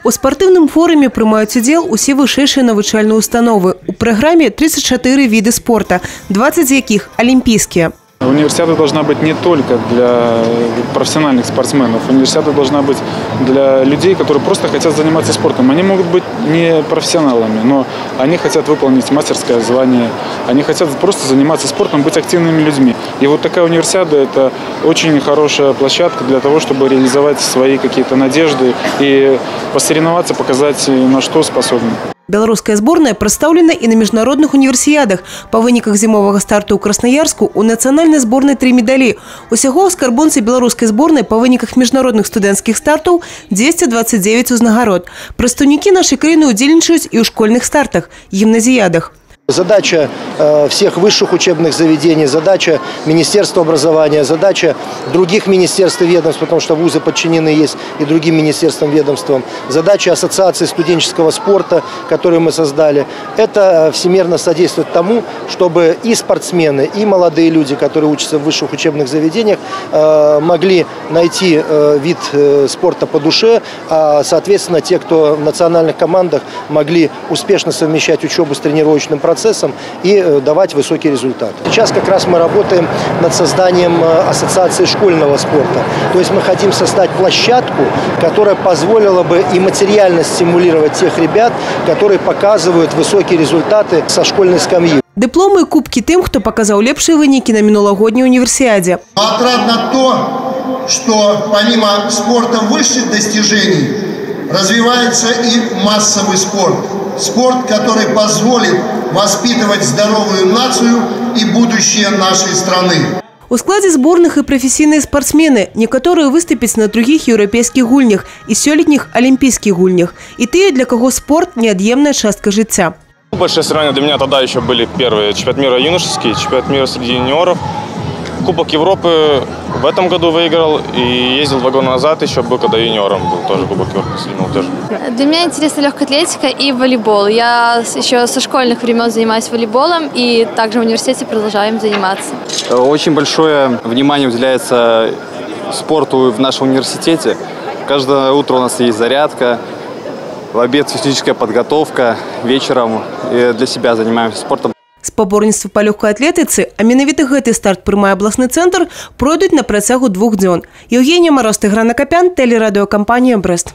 У спартыўным форуме прымаюць удзел усе вышэйшыя навучальныя установы. У праграме 34 виды спорта, 20 з якіх алімпійскія. Универсиада должна быть не только для профессиональных спортсменов. Универсиада должна быть для людей, которые просто хотят заниматься спортом. Они могут быть не профессионалами, но они хотят выполнить мастерское звание. Они хотят просто заниматься спортом, быть активными людьми. И вот такая универсиада – это очень хорошая площадка для того, чтобы реализовать свои какие-то надежды и посоревноваться, показать, на что способны. Белорусская сборная представлена и на международных универсиадах. По выниках зимового старта у Красноярску у национальной сборной 3 медали. Усяго у скарбонцы белорусской сборной по выниках международных студэнцкіх стартов 229 узнагарод. Прадстаўнікі нашей краіны удзельнічаюць и у школьных стартах, гимназиадах. Задача всех высших учебных заведений, задача Министерства образования, задача других министерств и ведомств, потому что вузы подчинены есть и другим министерствам и ведомствам, задача Ассоциации студенческого спорта, которую мы создали, это всемерно содействует тому, чтобы и спортсмены, и молодые люди, которые учатся в высших учебных заведениях, могли найти вид спорта по душе, а, соответственно, те, кто в национальных командах, могли успешно совмещать учебу с тренировочным процессом и давать высокие результаты. Сейчас как раз мы работаем над созданием ассоциации школьного спорта. То есть мы хотим создать площадку, которая позволила бы и материально стимулировать тех ребят, которые показывают высокие результаты со школьной скамьи. Дипломы и кубки тем, кто показал лепшие выники на минулогодней универсиаде. Отрадно то, что помимо спорта высших достижений развивается и массовый спорт. Спорт, который позволит воспитывать здоровую нацию и будущее нашей страны. У складзе зборных и профессійныя спортсмены, некаторыя выступяць на других еўрапейскіх гульнях и сёлетніх олимпийских гульнях. И тыя, для кого спорт – неотъемлемая частка жыцця. Большое соревнование для меня тогда еще были первые. Чемпионат мира юношеский, чемпионат мира среди юниоров. Кубок Европы в этом году выиграл и ездил 2 года назад, еще был, когда юниором был, тоже Кубок Европы среди молодежи. Для меня интересна легкая атлетика и волейбол. Я еще со школьных времен занимаюсь волейболом и также в университете продолжаем заниматься. Очень большое внимание уделяется спорту в нашем университете. Каждое утро у нас есть зарядка, в обед физическая подготовка, вечером для себя занимаемся спортом. Спаборніцтвы па лёгкай атлетыцы, а менавіта гэты старт прымае абласны цэнтр, пройдуць на працягу 2 дзён. Евгения Мороз, Тыгран Акопян, телерадиокомпания «Брест».